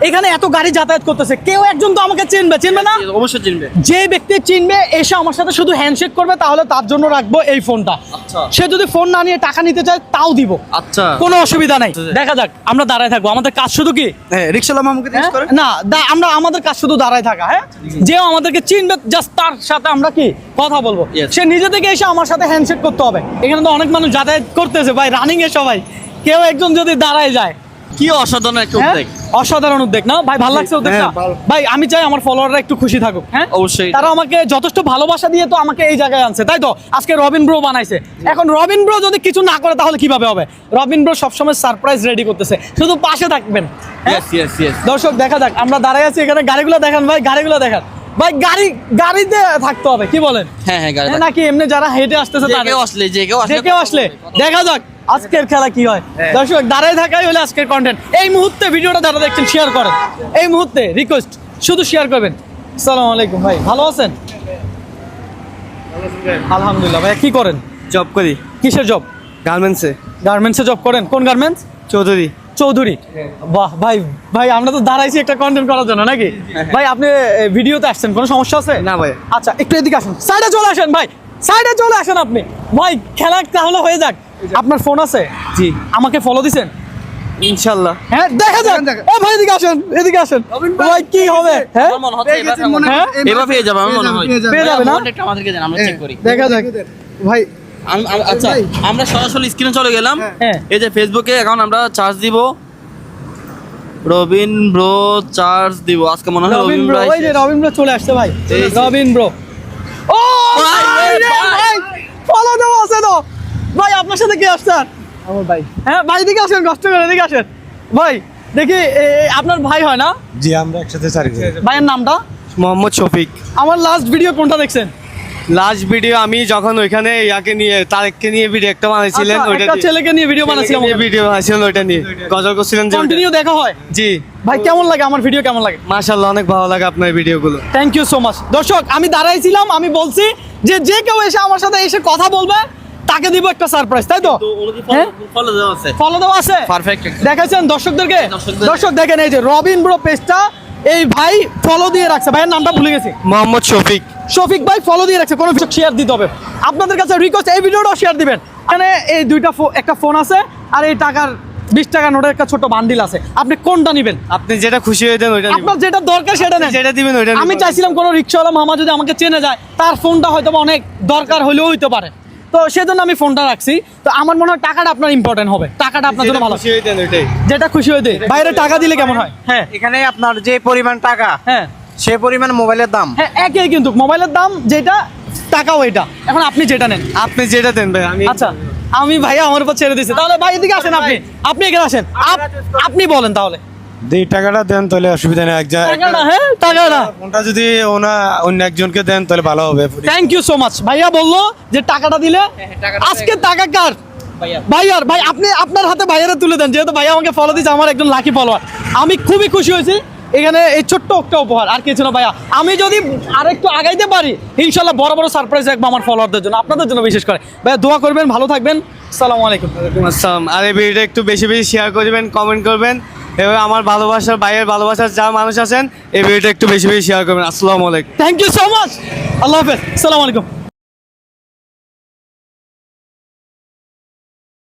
এখানে এত গাড়ি যাতায়াত করতেছে, কেউ একজন তো আমাকে চিনবে না? অবশ্যই চিনবে। যে ব্যক্তি চিনবে এসে আমার সাথে শুধু হ্যান্ডশেক করবে, তাহলে তার জন্য রাখবো এই ফোনটা। আচ্ছা। সে যদি ফোন না নিয়ে টাকা নিতে চায় তাও দিব। আচ্ছা, কোনো অসুবিধা নাই। দেখা যাক, আমরা দাঁড়ায় থাকবো। আমাদের কাজ শুধু কি রিকশাওয়ালা মামুকে জিজ্ঞেস করেন। না, আমাদের কাজ শুধু দাঁড়ায় থাকা। হ্যাঁ, যে আমাদেরকে চিনবে জাস্ট তার সাথে আমরা কি কথা বলবো। সে নিজে থেকে এসে আমার সাথে হ্যান্ডশেক করতে হবে। এখানে তো অনেক মানুষ যাতায়াত করতেছে ভাই, রানিং এ সবাই, কেউ একজন যদি দাঁড়ায় যায়। কি অসাধারণ একটা উদ্যোগ। অসাধারণ উদ্যোগ না ভাই? ভালো লাগছে উদ্যোগটা ভাই। আমি চাই আমার ফলোয়াররা একটু খুশি থাকুক। হ্যাঁ, অবশ্যই। তারা আমাকে যথেষ্ট ভালোবাসা দিয়ে তো আমাকে এই জায়গায় আনছে, তাই তো? আজকে রবিন ব্রো বানাইছে। এখন রবিন ব্রো যদি কিছু না করে তাহলে কিভাবে হবে? রবিন ব্রো সবসময় সারপ্রাইজ রেডি করতেছে, শুধু পাশে থাকবেন। দর্শক দেখা যাক, আমরা দাঁড়ায় আছি এখানে। গাড়িগুলো দেখান ভাই, গাড়িগুলো দেখান ভাই। গাড়িতে থাকতে হবে, কি বলেন? হ্যাঁ, নাকি এমনি যারা হেঁটে আসতেছে যে কেউ আসলে দেখা যাক আজকের খেলা কি হয়। দর্শক দাঁড়ায় থাকাই হলে আজকের কন্টেন্ট। এই মুহূর্তে ভিডিওটা যারা দেখছেন শেয়ার করেন, এই মুহূর্তে রিকোয়েস্ট শুধু শেয়ার করবেন। আসসালামু আলাইকুম ভাই, ভালো আছেন? আলহামদুলিল্লাহ। ভাই কি করেন? জব করি। কিসের জব? গার্মেন্টসে জব করেন? কোন গার্মেন্টস? চৌধুরী। বাহ ভাই, ভাই আমরা তো দাঁড়াইছি একটা কন্টেন্ট করার জন্য নাকি? ভাই আপনি ভিডিওতে আসছেন, কোনো সমস্যা আছে? না ভাই। আচ্ছা, একটু এদিকে আসেন, সাইডে চলে আসেন ভাই, সাইডে চলে আসেন আপনি। ভাই খেলা তাহলে হয়ে যাক। আপনার ফোন আছে? জি। আমাকে ফলো দিছেন? ইনশাআল্লাহ। হ্যাঁ, দেখা যাক। ও ভাই এদিকে আসেন, এদিকে আসেন ভাই, কি হবে? হ্যাঁ, এবার পেয়ে যাবে আমার মনে হয়। পেয়ে যাবে না? একটু আমাদেরকে দেন, আমরা চেক করি। দেখা যাক ভাই। আচ্ছা, আমরা সরাসরি স্ক্রিনে চলে গেলাম। হ্যাঁ। এই যে ফেসবুকে অ্যাকাউন্ট আমরা চার্জ দিব, রবিন ব্রো চার্জ দিব। আজকে মনে হয় রবিন ব্রো, ওই যে রবিন ব্রো চলে আসছে ভাই। রবিন ব্রো, ও ভাই ফলো দেওয়া আছে তো ভাই। আপনার সাথে কে আসছে? আমার ভাই। হ্যাঁ ভাই, এদিকে আসেন, কষ্ট করে এদিকে আসেন ভাই। দেখি আপনার ভাই হয় না? জি, আমরা একসাথে চারি। ভাইয়ের নামটা? মোহাম্মদ শফিক। আমার লাস্ট ভিডিও কোনটা দেখছেন? লাস্ট ভিডিও আমি যখন ওইখানে ইয়াকে নিয়ে তারেককে নিয়ে ভিডিও একটা বানাইছিলেন, আচ্ছা, ওইটা একটা ছেলেকে নিয়ে ভিডিও বানাইছিলাম, ভিডিও বানাইছিলেন, ওইটা নিয়ে গজল করছিলেন যে কন্টিনিউ দেখা হয়। জি ভাই কেমন লাগে আমার ভিডিও? কেমন লাগে? মাশাআল্লাহ, অনেক ভালো লাগে আপনার ভিডিওগুলো। Thank you so much. দর্শক আমি দাঁড়াইছিলাম, আমি বলছি যে কেউ এসে আমার সাথে এসে কথা বলবে তাকে দিব একটা সারপ্রাইজ, তাই তো? ফলো দেওয়া আছে। ফলো দেওয়া আছে, পারফেক্ট। দেখাচ্ছেন দর্শকদেরকে? দর্শক দেখেন, এই যে রবিন ব্রো পেজটা এই ভাই ফলো দিয়ে রাখছে। ভাইয়ের নামটা ভুলে গেছি। মোহাম্মদ শফিক। শফিক ভাই ফলো দিয়ে রাখছে। কোনো কিছু শেয়ার দিতে হবে আপনাদের কাছে রিকোয়েস্ট, এই ভিডিওটাও শেয়ার দিবেন। এখানে এই দুইটা একটা ফোন আছে আর এই টাকার 20 টাকা নোটের একটা ছোট বান্ডিল আছে। আপনি কোনটা নেবেন? আপনি যেটা খুশি হয়ে দেন ওইটা নিবেন। আপনার যেটা দরকার সেটা নেন, যেটা দিবেন ওইটা নিবেন। আমি চাইছিলাম কোনো রিক্সাওয়ালা মামা যদি আমাকে চেনে যায়, তার ফোনটা হয়তো অনেক দরকার হলেও হইতে পারে, তো সেজন্য আমি ফোনটা রাখছি। তো আমার মনে হয় টাকাটা আপনার ইম্পর্টেন্ট হবে, টাকাটা আপনার জন্য ভালো। খুশি হয়ে দেন ওইটাই। যেটা খুশি হয়ে দেয়। বাইরে টাকা দিলে কেমন হয়? হ্যাঁ এখানে আপনার যে পরিমাণ টাকা, হ্যাঁ সে পরিমাণ মোবাইলের দাম। হ্যাঁ, একই কিন্তু মোবাইলের দাম যেটা, টাকাও এটা। এখন আপনি যেটা নেন। আপনি যেটা দেন ভাই। আমি আচ্ছা, আমি ভাইয়া আমার উপর ছেড়ে দিচ্ছি। তাহলে ভাই এদিকে আসেন, আপনি এখানে আসেন, আপনি বলেন তাহলে। এই টাকাটা দেন তাহলে অসুবিধা নেই। টাকাটা, হ্যাঁ টাকাটা। ফোনটা যদি অন্য একজনকে দেন তাহলে ভালো হবে। Thank you so much. ভাইয়া বললো যে টাকাটা দিলে, আজকে টাকা কার? ভাইয়ার। ভাই আপনি আপনার হাতে ভাইয়ারে তুলে দেন, যেহেতু ভাইয়া আমাকে ফলো দিচ্ছে, আমার একজন লাকি ফলোয়ার। আমি খুবই খুশি হয়েছি। এখানে এই ছোট্ট একটা উপহার, আর কিছু না ভাইয়া। আমি যদি আরেকটু আগাইতে পারি ইনশাল্লাহ বড় বড় সারপ্রাইজ রাখবো আমার ফলোয়ারদের জন্য, আপনাদের জন্য বিশেষ করে। ভাইয়া দোয়া করবেন, ভালো থাকবেন। আসসালামু আলাইকুম। আসসালাম। আর এই ভিডিওটা একটু বেশি বেশি শেয়ার করবেন, কমেন্ট করবেন, এবং আমার ভালোবাসার ভাইয়ের ভালোবাসার যা মানুষ আছেন এই ভিডিওটা একটু বেশি বেশি শেয়ার করবেন। আসসালামু আলাইকুম। Thank you so much. আল্লাহ হাফেজ। আসসালামু আলাইকুম।